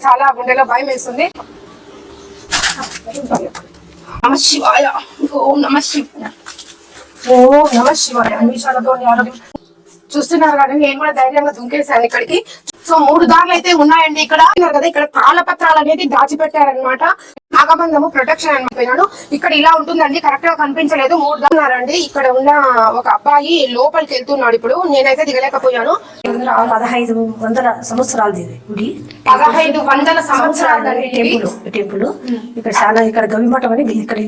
చాలా గుండెలో భయం వేస్తుంది. నమ శివాయ, ఓం నమ శివాయ, ఓం నమ శివాయ. నిమిషాలతో ఆరోగ్యం. చూస్తున్నారు కదా, నేను కూడా ధైర్యంగా దుంకేసాను ఇక్కడికి. సో 3 దారులు అయితే ఉన్నాయండి ఇక్కడ కదా. ఇక్కడ తాళపత్రాలు అనేది దాచిపెట్టారనమాట. నాగబంధము ప్రొటెక్షన్ అనిపోయినాడు. ఇక్కడ ఇలా ఉంటుందండి, కరెక్ట్ గా కనిపించలేదు. 3 దారున్నారండి. ఇక్కడ ఉన్న ఒక అబ్బాయి లోపలికి వెళ్తున్నాడు. ఇప్పుడు నేనైతే దిగలేకపోయాను. 1500 సంవత్సరాలది గుడి. 1500 సంవత్సరాలు టెంపుల్. ఇక్కడ చాలా ఇక్కడ గవి మఠం అని ఇక్కడ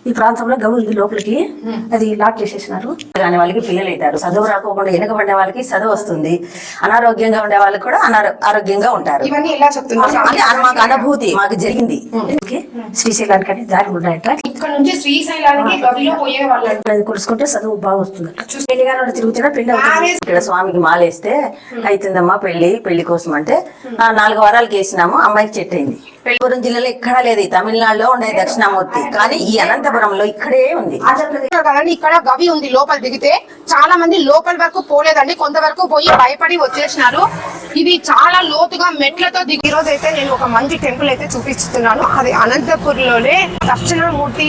ఈ ప్రాంతంలో గవి ఉంది లోపలికి. అది లాక్ చేసేసినారు. కానీ వాళ్ళకి పిల్లలు అవుతారు. చదువు రాకోకుండా వెనకబడ్డ వాళ్ళకి చదువు వస్తుంది. అనారోగ్యంగా ఉండే వాళ్ళకి కూడా ఆరోగ్యంగా ఉంటారు. ఇవన్నీ ఇలా చెప్తున్నారు. మాకు అనుభూతి మాకు జరిగింది. శ్రీశైలానికి దారి ఉన్నాయట. ఇక్కడ నుంచి శ్రీశైలానికి గవిలో పోయే వాళ్ళు అది కొలుసుకుంటే చదువు బాగా వస్తుంది. పెళ్లిగానే తిరుగుతున్నా పెళ్లి ఇక్కడ స్వామికి మాలేస్తే అవుతుందమ్మా పెళ్లి కోసం అంటే 4 వారాలకి వేసినాము. అమ్మాయికి చెట్టు అయింది. అనంతపురం జిల్లాలో ఎక్కడా లేదు. తమిళనాడులో ఉండే దక్షిణామూర్తి, కానీ ఈ అనంతపురంలో ఇక్కడే ఉంది. ఇక్కడ గవి ఉంది. లోపల దిగితే చాలా మంది లోపల వరకు పోలేదండి, కొంతవరకు పోయి భయపడి వచ్చేసినారు. ఇది చాలా లోతుగా మెట్లతో దిగి. ఈ రోజు అయితే నేను ఒక మంచి టెంపుల్ అయితే చూపిస్తున్నాను. అది అనంతపురంలోనే దక్షిణామూర్తి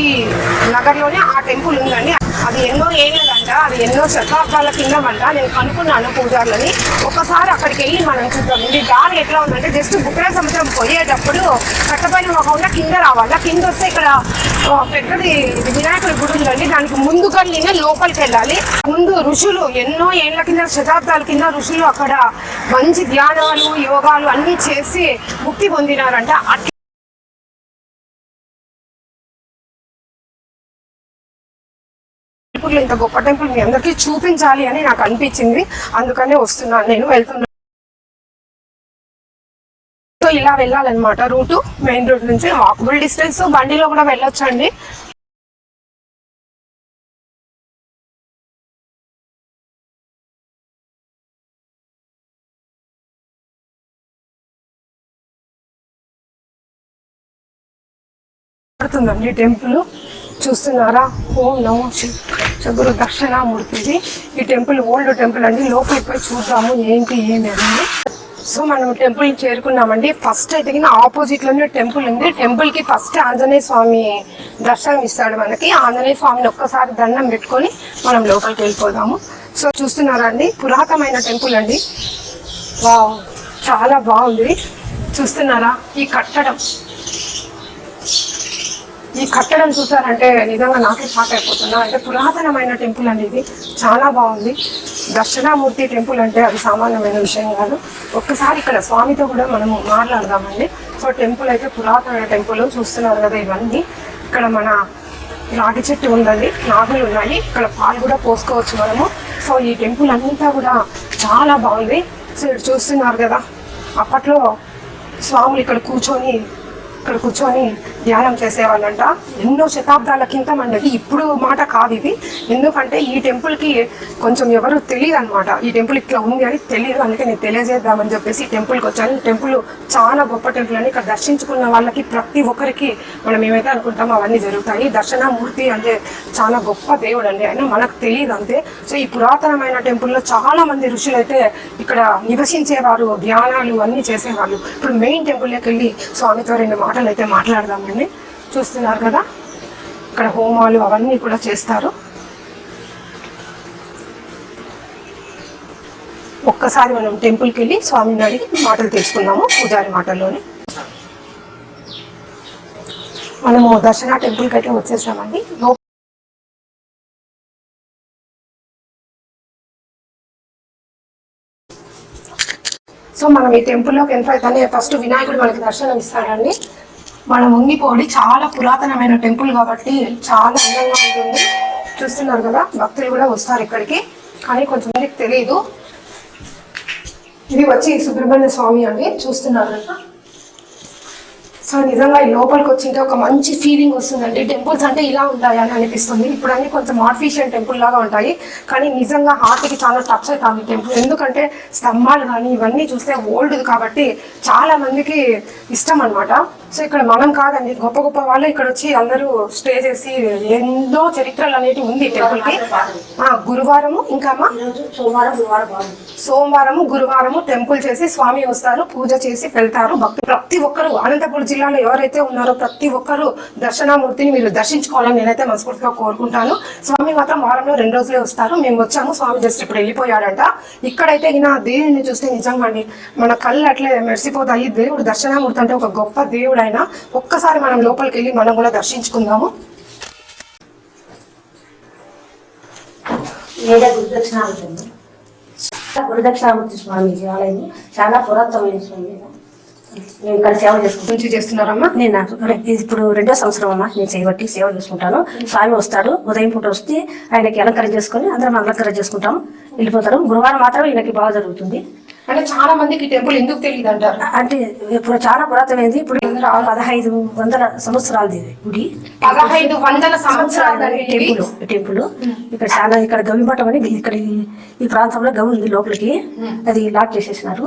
నగర్ లోనే ఆ టెంపుల్ ఉందండి. అది ఎన్నో ఏళ్ళదంట, అది ఎన్నో శతాబ్దాల కింద అంట. నేను కనుక్కున్నాను పూజారులని. ఒకసారి అక్కడికి వెళ్ళి మనం చూద్దాం. ఇది దారి ఎట్లా ఉందంటే జస్ట్ బుక్ర సముద్రం పోయేటప్పుడు కట్టపైన ఒక కింద రావాలా. కింద వస్తే ఇక్కడ పెద్దది వినాయకుడి గుడి ఉందండి. దానికి ముందు కళ్ళినే లోపలికి వెళ్ళాలి. ముందు ఋషులు ఎన్నో ఏళ్ల కింద శతాబ్దాల కింద ఋషులు అక్కడ మంచి ధ్యానాలు యోగాలు అన్ని చేసి ముక్తి పొందినారంట. ఇంత గొప్ప టెంపుల్ మీ అందరికీ చూపించాలి అని నాకు అనిపించింది. అందుకనే వస్తున్నాను, నేను వెళ్తున్నాను. సో ఇలా వెళ్ళాలన్నమాట రూటు. మెయిన్ రోడ్ నుంచి వాకబుల్ డిస్టెన్స్, బండిలో కూడా వెళ్ళొచ్చండి. పడుతుందండి టెంపుల్. చూస్తున్నారా? ఓం నమో శివుడు దక్షిణామూర్తిది. ఈ టెంపుల్ ఓల్డ్ టెంపుల్ అండి. లోపలికి పోయి చూద్దాము ఏంటి ఏమి అనేది. సో మనం టెంపుల్ చేరుకున్నామండి. ఫస్ట్ అయితే ఆపోజిట్ లోనే టెంపుల్ ఉంది. టెంపుల్ కి ఫస్ట్ ఆంజనేయ స్వామి దర్శనం ఇస్తాడు మనకి. ఆంజనేయ స్వామిని ఒక్కసారి దండం పెట్టుకొని మనం లోపలికి వెళ్ళిపోదాము. సో చూస్తున్నారా అండి, పురాతనమైన టెంపుల్ అండి. వావ్, చాలా బాగుంది. చూస్తున్నారా ఈ కట్టడం చూసారంటే నిజంగా నాకే షాక్ అయిపోతున్నా. అంటే పురాతనమైన టెంపుల్ అనేది చాలా బాగుంది. దక్షిణామూర్తి టెంపుల్ అంటే అది సామాన్యమైన విషయం కాదు. ఒక్కసారి ఇక్కడ స్వామితో కూడా మనము మాట్లాడదామండి. సో టెంపుల్ అయితే పురాతన టెంపుల్. చూస్తున్నారు కదా ఇవన్నీ. ఇక్కడ మన రాగి చెట్టు ఉందండి, నాగులు ఉన్నాయి. ఇక్కడ పాలు కూడా పోసుకోవచ్చు మనము. సో ఈ టెంపుల్ అంతా కూడా చాలా బాగుంది. సో ఇక్కడ చూస్తున్నారు కదా, అప్పట్లో స్వాములు ఇక్కడ కూర్చొని ధ్యానం చేసేవాళ్ళంట. ఎన్నో శతాబ్దాల కింద మనకి ఇప్పుడు మాట కాదు ఇది. ఎందుకంటే ఈ టెంపుల్కి కొంచెం ఎవరు తెలియదు అనమాట. ఈ టెంపుల్ ఇట్లా ఉంది అని తెలియదు. అందుకే నేను తెలియజేద్దామని చెప్పేసి ఈ టెంపుల్కి వచ్చాను. ఈ టెంపుల్ చాలా గొప్ప టెంపుల్ అని. ఇక్కడ దర్శించుకున్న వాళ్ళకి ప్రతి ఒక్కరికి మనం ఏమైతే అనుకుంటామో అవన్నీ జరుగుతాయి. దక్షిణామూర్తి అంటే చాలా గొప్ప దేవుడు అండి. అయినా మనకు తెలియదు అంతే. సో ఈ పురాతనమైన టెంపుల్లో చాలా మంది ఋషులు అయితే ఇక్కడ నివసించేవారు, ధ్యానాలు అన్నీ చేసేవాళ్ళు. ఇప్పుడు మెయిన్ టెంపుల్లోకి వెళ్ళి స్వామితో 2 మాటలు అయితే మాట్లాడదామండి. చూస్తున్నారు కదా, ఇక్కడ హోమాలు అవన్నీ కూడా చేస్తారు. ఒక్కసారి మనం టెంపుల్కి వెళ్ళి స్వామిని అడిగి మాటలు తెలుసుకుందాము, పూజారి మాటల్లోనే. మనము దర్శన టెంపుల్కి అయితే వచ్చేసామండి. సో మనం ఈ టెంపుల్లోకి ఎంటర్ అయితేనే ఫస్ట్ వినాయకుడు మనకి దర్శనం ఇస్తాడండి. మనం ఉంగిపోడి చాలా పురాతనమైన టెంపుల్ కాబట్టి చాలా అందంగా ఉంటుంది. చూస్తున్నారు కదా, భక్తులు కూడా వస్తారు ఇక్కడికి. కానీ కొంచెం మందికి తెలియదు. ఇది వచ్చి సుబ్రహ్మణ్య స్వామి అండి. చూస్తున్నారు కదా, సో నిజంగా ఈ లోపలికి వచ్చింటే ఒక మంచి ఫీలింగ్ వస్తుందండి. టెంపుల్స్ అంటే ఇలా ఉంటాయా అని అనిపిస్తుంది. ఇప్పుడు అన్ని కొంచెం ఆర్టిఫిషియల్ టెంపుల్ లాగా ఉంటాయి, కానీ నిజంగా హార్ట్కి చాలా టచ్ అవుతుంది టెంపుల్. ఎందుకంటే స్తంభాలు కానీ ఇవన్నీ చూస్తే ఓల్డ్ కాబట్టి చాలా మందికి ఇష్టం అనమాట. సో ఇక్కడ మనం కాదండి, గొప్ప గొప్ప వాళ్ళు ఇక్కడ వచ్చి అందరూ స్టే చేసి ఎన్నో చరిత్రలు అనేవి ఉంది టెంపుల్కి. గురువారము ఇంకా సోమవారము గురువారము టెంపుల్ చేసి స్వామి వస్తారు, పూజ చేసి వెళ్తారు. భక్తులు ప్రతి ఒక్కరు అనంతపురం జిల్లాలో ఎవరైతే ఉన్నారో ప్రతి ఒక్కరు దర్శనామూర్తిని మీరు దర్శించుకోవాలని నేనైతే మనస్ఫూర్తిగా కోరుకుంటాను. స్వామి మాత్రం వారంలో 2 రోజులే వస్తారు. మేము వచ్చాము, స్వామి జస్ట్ ఇప్పుడు వెళ్ళిపోయాడంట. ఇక్కడైతే ఈయన దేవుడిని చూస్తే నిజంగా అండి మన కళ్ళు అట్లే మెరిసిపోతాయి. దేవుడు దర్శనామూర్తి అంటే ఒక గొప్ప దేవుడు ఆయన. ఒక్కసారి మనం లోపలికి వెళ్ళి మనం కూడా దర్శించుకుందాము. గురుదక్షిణామూర్తి స్వామి ఆలయం చాలా పురాతనమైన స్వామి. నేను ఇక్కడ సేవ చేస్తున్నారమ్మా. నేను ఇప్పుడు 2వ సంవత్సరం అమ్మా నేను చేయబట్టి సేవ చేసుకుంటాను. స్వామి వస్తాడు, ఉదయం పూట వస్తే ఆయనకి అలంకరణ చేసుకొని అందరం అలంకరణ చేసుకుంటాము, వెళ్ళిపోతారు. గురువారం మాత్రం ఈయనకి బాగా జరుగుతుంది. అంటే చాలా మందికి టెంపుల్ ఎందుకు తెలియదు అంటారు అంటే ఇప్పుడు చాలా పురాతనమైంది. ఇప్పుడు 1500 సంవత్సరాలది గుడి, 1500 సంవత్సరాల టెంపుల్. ఇక్కడ చాలా ఇక్కడ గవిమఠం అని ఇక్కడ ఈ ప్రాంతంలో గవి ఉంది లోపలికి, అది లాక్ చేసేసినారు.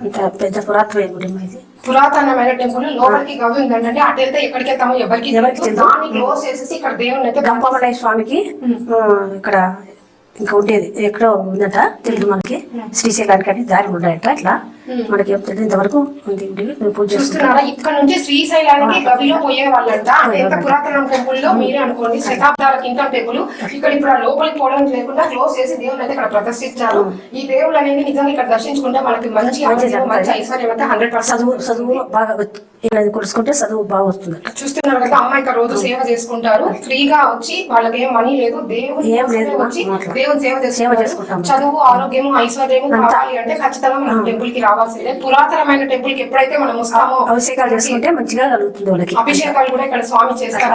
అంత పెద్ద పురాతనమైన గుడి ఇది. పురాతనమైన టెంపుల్ లోపలికి గవి ఉందంటే అటు వెళ్తే ఎక్కడికి వెళ్తామో ఎవరికి క్లోజ్ చేసేసి ఇక్కడ దేవుని అయితే గంపమలయ్య స్వామికి ఇక్కడ ఇంకా ఉండేది ఎక్కడో ఉందంట, తెలియదు మనకి. శ్రీశైలానికి అని దారి ఉన్నాయంట, ఇట్లా మనకి ఏం తెలియదు ఇంతవరకు ఉంది. పూజ చేస్తున్నారా? ఇక్కడ నుంచి శ్రీశైలానికి గవిలో పోయే వాళ్ళంట. ఎంత పురాతన టెంపుల్ లో మీరే అనుకోండి, శతాబ్దాల కింద టెంపుల్. ఇక్కడ ఇప్పుడు ఆ లోపలికి పోవడానికి లేకుండా క్లోజ్ చేసి దేవుని అయితే ఇక్కడ ప్రదర్శించారు. ఈ దేవుళ్ళు అనేది నిజంగా ఇక్కడ దర్శించుకుంటే మనకి మంచి ఐశ్వర్యం అయితే 100%. చదువు బాగా కొలుసుకుంటే చదువు బాగా వస్తుంది. చూస్తున్నారు కదా, అమ్మ ఇక్కడ రోజు సేవ చేసుకుంటారు ఫ్రీగా వచ్చి. వాళ్ళకి ఏం మనీ లేదు, దేవుని వచ్చి దేవుని సేవ చేసుకుంటాం. చదువు, ఆరోగ్యము, ఐశ్వర్యము కావాలి అంటే ఖచ్చితంగా మనం టెంపుల్ కి రావాల్సిందే. పురాతనమైన టెంపుల్ కి ఎప్పుడైతే మనం వస్తామో అభిషేకాలు చేసుకుంటే మంచిగా కలుగుతుంది వాళ్ళకి. అభిషేకాలు కూడా ఇక్కడ స్వామి చేస్తారు.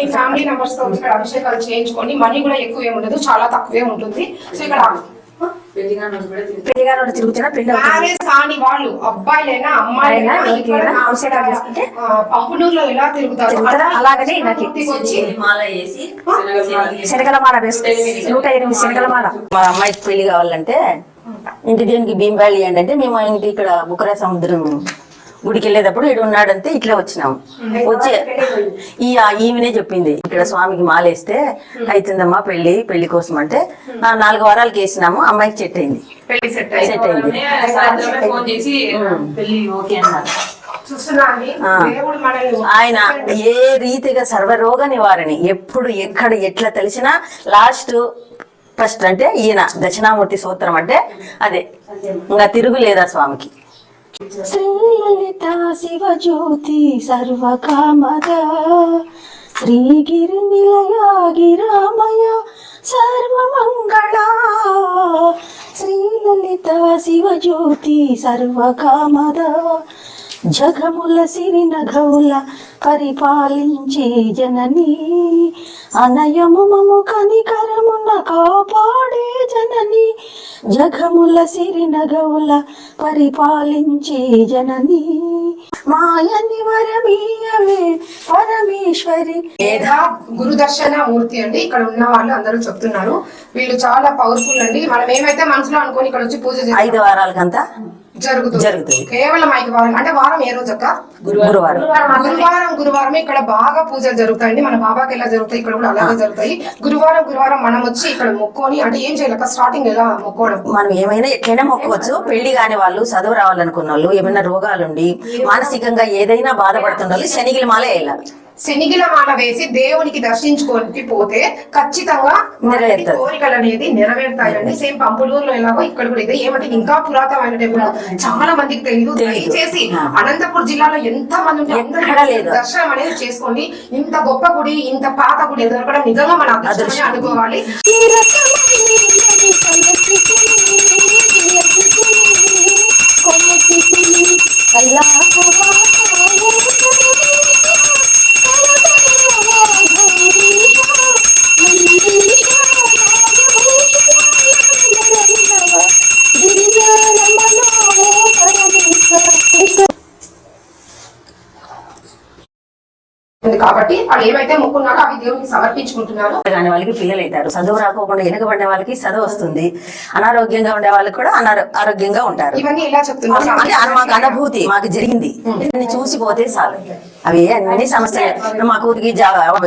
మీ ఫ్యామిలీ మెంబర్స్ తో ఇక్కడ అభిషేకాలు చేయించుకోండి. మనీ కూడా ఎక్కువ ఏమి ఉండదు, చాలా తక్కువే ఉంటుంది. సో ఇక్కడ పెళ్లిగాను తిరుగుతున్నా మ్యారేజ్ కాని వాళ్ళు అబ్బాయిలైనా అమ్మాయిలైనా అభిషేకాలు చేసుకుంటే పంపునూరులో ఎలా తిరుగుతారు అలాగనే శనగల మాల వేసుకుంటే 108 శనగల మాల. మా అమ్మాయికి పెళ్లి కావాలంటే ఇంటి దేవునికి భీంబాళి ఏంటంటే మేము ఇంటి ఇక్కడ బుకరా సముద్రం గుడికి వెళ్ళేటప్పుడు ఇడు ఉన్నాడంటే ఇట్లా వచ్చినాము. వచ్చి ఈమెనే చెప్పింది ఇక్కడ స్వామికి మాలేస్తే అవుతుందమ్మా పెళ్లి కోసం అంటే 4 వారాలకి వేసినాము, అమ్మాయికి సెట్ అయింది. సెట్ అయింది. ఆయన ఏ రీతిగా సర్వరోగ నివారణి ఎప్పుడు ఎక్కడ ఎట్లా తెలిసినా ఫస్ట్ అంటే ఈయన దక్షిణామూర్తి సూత్రం అంటే అదే, ఇంకా తిరుగులేదా స్వామికి. శ్రీలలిత శివజ్యోతి సర్వకామద శ్రీగిరి నిలయ గిరామయ సర్వమంగళ శ్రీలలిత శివజ్యోతి సర్వకామద జగముల సిరిన గౌల పరిపాలించే జనని అనయము మము కనికరమున కాపాడే జనని జగముల సిరిన గౌల పరిపాలించే జనని మాయని వరమీయవే పరమేశ్వరి. గురుదర్శన మూర్తి అండి. ఇక్కడ ఉన్న వాళ్ళు అందరూ చెప్తున్నారు వీళ్ళు చాలా పవర్ఫుల్ అండి. మనం ఏమైతే మనసులో అనుకోని ఇక్కడ వచ్చి పూజ 5 వారాలకంతా జరుగుతుంది. కేవలం 5 వారాలు అంటే వారం ఏ రోజు అక్క? గురువారం ఇక్కడ బాగా పూజలు జరుగుతాయండి. మన బాబాకి ఎలా జరుగుతాయి ఇక్కడ కూడా అలాగే జరుగుతాయి. గురువారం మనం వచ్చి ఇక్కడ మొక్కొని అంటే ఏం చేయాలి స్టార్టింగ్ ఎలా మొక్కోవడం, మనం ఏమైనా ఎట్లయినా మొక్కవచ్చు. పెళ్లి కాని వాళ్ళు, చదువు రావాలనుకున్న వాళ్ళు, ఏమైనా రోగాలుండి మానసికంగా ఏదైనా బాధపడుతున్న వాళ్ళు శనిగిల మాల వేయాలి. శనిగిల మాల వేసి దేవునికి దర్శించుకొని పోతే ఖచ్చితంగా కోరికలు అనేది నెరవేరుతాయండి. సేమ్ పంపులూరులో ఎలాగో ఇక్కడ కూడా ఇదే. ఏమంటే ఇంకా పురాతనమైన టెంపుల్ చాలా మందికి తెలియదు. దయచేసి అనంతపురం జిల్లాలో ఎంత మంది ఉంటే దర్శనం అనేది చేసుకోండి. ఇంత గొప్ప గుడి, ఇంత పాత గుడి దొరకడం నిజంగా మన అదృష్టం అనుకోవాలి. కాబట్టి వాళ్ళు ఏవైతే మొక్కున్నారో అవి దేవునికి సమర్పించుకుంటున్నారు. కానీ వాళ్ళకి పిల్లలు అవుతారు, చదువు రాకోకుండా వెనుకబడిన వాళ్ళకి చదువు వస్తుంది, అనారోగ్యంగా ఉండే వాళ్ళకి కూడా ఆరోగ్యంగా ఉంటారు. ఇవన్నీ ఎలా చెప్తున్నారు అంటే మాకు అనుభూతి, మాకు జరిగింది, చూసిపోతే చాలు. అవి అన్ని సమస్యలు. మా కూతురికి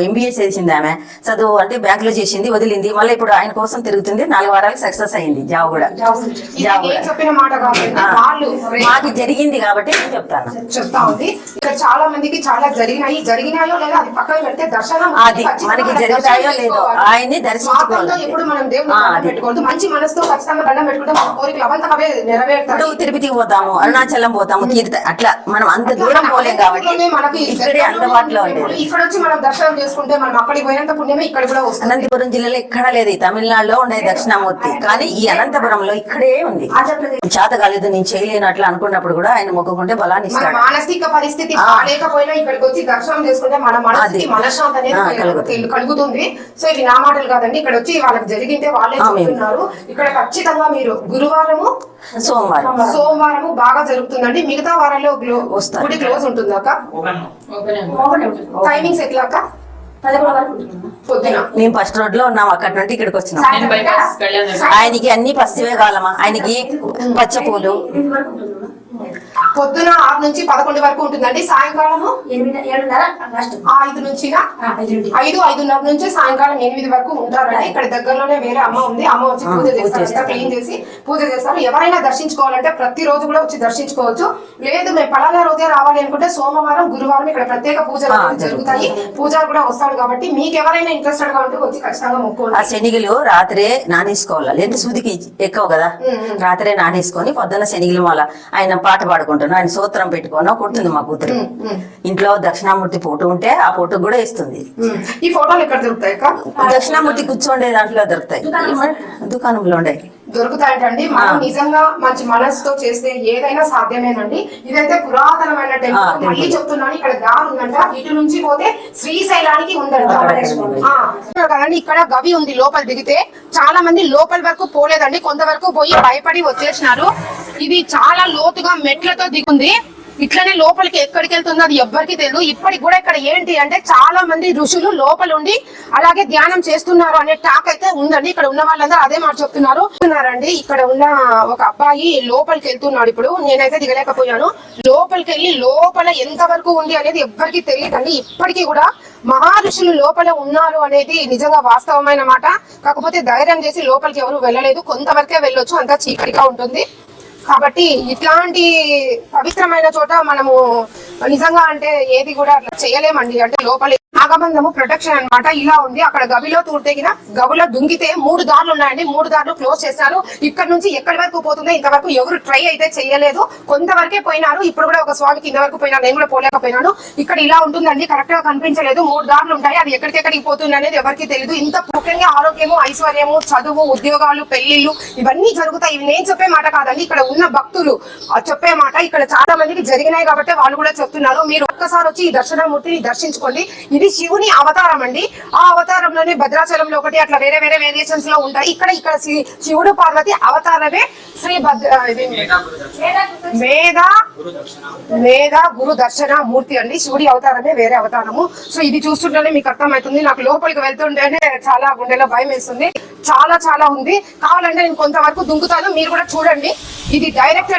MBA చేసింది, ఆమె చదువు అంటే బ్యాంక్ లో చేసింది, వదిలింది, మళ్ళీ ఇప్పుడు ఆయన కోసం తిరుగుతుంది. 4 వారాలు సక్సెస్ అయింది జాబ్ కూడా. చెప్పిన మాట కాబట్టి వాళ్ళు మాకు జరిగింది కాబట్టి నేను చెప్తా ఉంది. ఇక్కడ చాలా మందికి చాలా జరిగినాయో లేదా అది పక్కన పెడితే దర్శనం అది మనకి జరుగుతాయో లేదో ఆయన్ని దర్శించుకోవాలి. ఇప్పుడు మనం దేవుని పెట్టుకోవద్దు, మంచి మనసుతో ఖచ్చితంగా దండం పెట్టుకుంటే మన కోరికలు అవంతకవే నెరవేరుతాడు. తిరుపతికి పోతాము, అరుణాచలం పోతాము, అట్లా మనం అంత దూరం పోలేం కాబట్టి మనకి ఇక్కడే అందుబాటులో ఉండేది. ఇక్కడ వచ్చి మనం దర్శనం చేసుకుంటే మనం అక్కడికి పోయినంత పుణ్యమే ఇక్కడ కూడా వస్తుంది. అనంతపురం జిల్లాలో ఎక్కడా లేదు, తమిళనాడులో ఉండేది దక్షిణామూర్తి, కానీ ఈ అనంతపురంలో ఇక్కడే ఉంది. చేత కాలేదు, నేను చేయలేను అట్లా అనుకున్నప్పుడు కూడా ఆయన మొక్కుకుంటే బలాన్ని ఇస్తాడు. మానసిక పరిస్థితి లేకపోయినా ఇక్కడికి వచ్చి దర్శనం చేసుకుంటే మన మనసుకి మనశ్శాంతి అనేది కలుగుతుంది. సో ఇవి నా మాటలు కాదండి, ఇక్కడ వచ్చి వాళ్ళకి జరిగింటే వాళ్ళే చెప్తున్నారు. ఇక్కడ ఖచ్చితంగా మీరు గురువారము సోమవారము బాగా జరుగుతుందండి. మిగతా వారాల్లో గుడి క్లోజ్ ఉంటుంది అక్క. టైమింగ్స్ ఎట్లా అక్క? పొద్దున మేము ఫస్ట్ రోడ్ లో ఉన్నాం, అక్కడి నుండి ఇక్కడికి వచ్చినాం. ఆయనకి అన్ని పసివే కావాలమ్మా, ఆయనకి పచ్చ పూలు. పొద్దున 6 నుంచి 11 వరకు ఉంటుందండి. సాయంకాలము 5 నుంచి 5:30 నుంచి సాయంకాలం 8 వరకు ఉంటారండి. ఇక్కడ దగ్గరలోనే వేరే అమ్మ ఉంది, అమ్మ వచ్చి పూజ చేస్తారు, క్లీన్ చేసి పూజ చేస్తారు. ఎవరైనా దర్శించుకోవాలంటే ప్రతి రోజు కూడా వచ్చి దర్శించుకోవచ్చు. లేదు మేము పలానా రోజే రావాలి అనుకుంటే సోమవారం గురువారం ఇక్కడ ప్రత్యేక పూజలు జరుగుతాయి. పూజారి కూడా వస్తాడు కాబట్టి మీకు ఎవరైనా ఇంట్రెస్టెడ్ గా ఉంటే వచ్చి ఖచ్చితంగా మొక్కోండి. ఆ శనిగులు రాత్రే నానేసుకోవాలి, లేదు సూదికి ఎక్కువ కదా, రాత్రే నానేసుకొని పొద్దున్న శనిగులు మళ్ళా ఆయన పాట పాడుకుంటాను, ఆయన సూత్రం పెట్టుకోనో కొడుతుంది మా కూతురు. ఇంట్లో దక్షిణామూర్తి ఫోటో ఉంటే ఆ ఫోటో కూడా ఇస్తుంది. ఈ ఫోటోలు ఎక్కడ దొరుకుతాయి? దక్షిణామూర్తి కూర్చోండే దాంట్లో దొరుకుతాయి, దుకాణంలో ఉండే దొరుకుతాయంటండి. మనం నిజంగా మంచి మనసుతో చేస్తే ఏదైనా సాధ్యమేనండి. ఇదైతే పురాతనమైన టెంపుల్. మళ్ళీ చెప్తున్నాను, ఇక్కడ దారి ఉందంట, ఇటు నుంచి పోతే శ్రీశైలానికి ఉందంట కదండి. ఇక్కడ గవి ఉంది, లోపల దిగితే చాలా మంది లోపల వరకు పోలేదండి, కొంతవరకు పోయి భయపడి వచ్చేసినారు. ఇది చాలా లోతుగా మెట్లతో దిగుంది. ఇట్లనే లోపలికి ఎక్కడికి వెళ్తుందో అది ఎవ్వరికి తెలియదు. ఇప్పటికి కూడా ఇక్కడ ఏంటి అంటే చాలా మంది ఋషులు లోపల ఉండి అలాగే ధ్యానం చేస్తున్నారు అనే టాక్ అయితే ఉందండి. ఇక్కడ ఉన్న వాళ్ళందరూ అదే మాట చెప్తున్నారండి. ఇక్కడ ఉన్న ఒక అబ్బాయి లోపలికి వెళ్తున్నాడు. ఇప్పుడు నేనైతే దిగలేకపోయాను. లోపలికి వెళ్ళి లోపల ఎంత వరకు ఉంది అనేది ఎవ్వరికి తెలియదండి. ఇప్పటికీ కూడా మహర్షులు లోపల ఉన్నారు అనేది నిజంగా వాస్తవమైన మాట. కాకపోతే ధైర్యం చేసి లోపలికి ఎవరు వెళ్ళలేదు, కొంతవరకే వెళ్ళొచ్చు, అంతా చీకటిగా ఉంటుంది. కాబట్టి ఇట్లాంటి పవిత్రమైన చోట మనము నిజంగా అంటే ఏది కూడా అట్లా చేయలేమండి. అంటే లోపల నాగబంధము ప్రొటెక్షన్ అన్నమాట ఇలా ఉంది. అక్కడ గవిలో తూర్తెగిన గవిలో దుంగితే 3 దారులు ఉన్నాయండి, 3 దారులు క్లోజ్ చేశారు. ఇక్కడ నుంచి ఎక్కడి వరకు పోతుందో ఇంతవరకు ఎవరు ట్రై అయితే చేయలేదు, కొంతవరకే పోయినారు. ఇప్పుడు కూడా ఒక స్వామికి ఇంతవరకు పోయినారు, నేను కూడా పోలేకపోయినాను. ఇక్కడ ఇలా ఉంటుందండి, కరెక్ట్ గా కనిపించలేదు. 3 దారులు ఉంటాయి, అది ఎక్కడికెక్కడికి పోతుంది అనేది ఎవరికి తెలియదు. ఇంత ముఖ్యంగా ఆరోగ్యము, ఐశ్వర్యము, చదువు, ఉద్యోగాలు, పెళ్లిళ్ళు ఇవన్నీ జరుగుతాయి. ఇవి నేను చెప్పే మాట కాదండి, ఇక్కడ ఉన్న భక్తులు చెప్పే మాట. ఇక్కడ చాలా మందికి జరిగినాయి కాబట్టి వాళ్ళు కూడా చెప్తున్నారు. మీరు ఒక్కసారి వచ్చి ఈ దర్శనమూర్తిని దర్శించుకోండి. ఇది శివుని అవతారం అండి. ఆ అవతారంలోనే భద్రాచలంలో ఒకటి, అట్లా వేరే వేరే వేరియేషన్స్ లో ఉంటాయి. ఇక్కడ శివుడు పార్వతి అవతారమే శ్రీ మేధ గురు దర్శన మూర్తి అండి. శివుడి అవతారమే వేరే అవతారము. సో ఇది చూస్తుంటేనే మీకు అర్థమవుతుంది. నాకు లోపలికి వెళ్తుంటేనే చాలా గుండెలో భయం వేస్తుంది. చాలా చాలా ఉంది. కావాలంటే నేను కొంతవరకు దుంకుతాను, మీరు కూడా చూడండి. ఇది డైరెక్ట్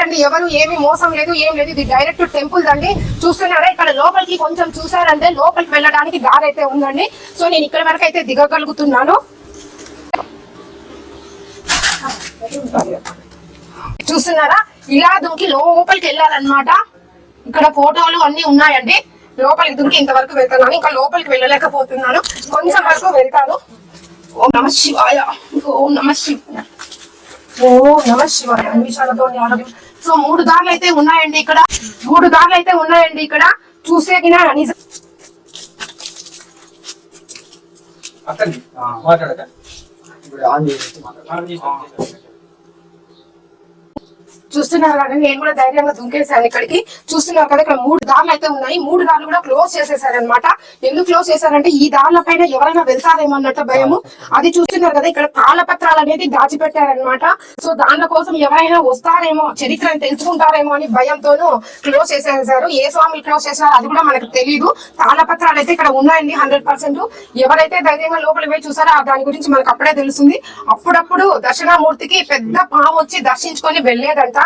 అండి, ఎవరు ఏమి మోసం లేదు, ఏం లేదు. ఇది డైరెక్ట్ టెంపుల్ అండి. చూస్తున్నారా, ఇక్కడ లోపలికి కొంచెం చూసారంటే లోపలికి వెళ్ళడానికి దారి అయితే ఉందండి. సో నేను ఇక్కడ వరకు అయితే దిగగలుగుతున్నాను. చూస్తున్నారా, ఇలా దుంకి లోపలికి వెళ్ళాలన్నమాట. ఇక్కడ ఫోటోలు అన్ని ఉన్నాయండి. లోపలికి దుంకి ఇంతవరకు వెళ్తున్నాను, ఇంకా లోపలికి వెళ్ళలేకపోతున్నాను. కొంచెం వరకు వెళ్తాను. ఓం నమ శివాయ, ఓం నమ శివాయ, ఓం నమ శివాయ. నిమిషాలతో సో 3 దారులు అయితే ఉన్నాయండి ఇక్కడ, 3 దారులు అయితే ఉన్నాయండి ఇక్కడ. చూసేగిన చూస్తున్నారు కదా, నేను కూడా ధైర్యంగా దుంకేసాను ఇక్కడికి. చూస్తున్నారు కదా, ఇక్కడ 3 దారులు అయితే ఉన్నాయి. 3 దారులు కూడా క్లోజ్ చేసేసారనమాట. ఎందుకు క్లోజ్ చేశారంటే ఈ దారుల పైన ఎవరైనా వెళ్తారేమో అన్నట్టు భయము. అది చూస్తున్నారు కదా, ఇక్కడ తాళపత్రాలు అనేది దాచిపెట్టారనమాట. సో దానిల కోసం ఎవరైనా వస్తారేమో, చరిత్రను తెలుసుకుంటారేమో అని భయంతోనూ క్లోజ్ చేసేసారు. ఏ స్వామి క్లోజ్ చేశారో అది కూడా మనకు తెలియదు. తాళపత్రాలు అయితే ఇక్కడ ఉన్నాయండి 100%. ఎవరైతే ధైర్యంగా లోపలికి పోయి చూసారో దాని గురించి మనకు అప్పుడే తెలుస్తుంది. అప్పుడప్పుడు దక్షిణామూర్తికి పెద్ద పాము వచ్చి దర్శించుకొని వెళ్లేదంట.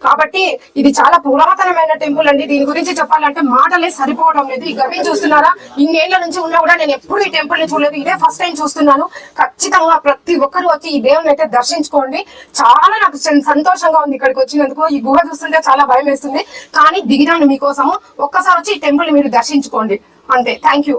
కాబట్టి ఇది చాలా పురాతనమైన టెంపుల్ అండి. దీని గురించి చెప్పాలంటే మాటలే సరిపోవడం లేదు. ఈ గవి చూస్తున్నారా, ఇన్నేళ్ల నుంచి ఉన్నా కూడా నేను ఎప్పుడు ఈ టెంపుల్ ని చూడలేదు. ఇదే ఫస్ట్ టైం చూస్తున్నాను. ఖచ్చితంగా ప్రతి ఒక్కరు వచ్చి ఈ దేవుని అయితే దర్శించుకోండి. చాలా నాకు సంతోషంగా ఉంది ఇక్కడికి వచ్చినందుకు. ఈ గుహ చూస్తుంటే చాలా భయం వేస్తుంది, కానీ దిగినాను మీకోసము. ఒక్కసారి వచ్చి ఈ టెంపుల్ మీరు దర్శించుకోండి అంతే. Thank you.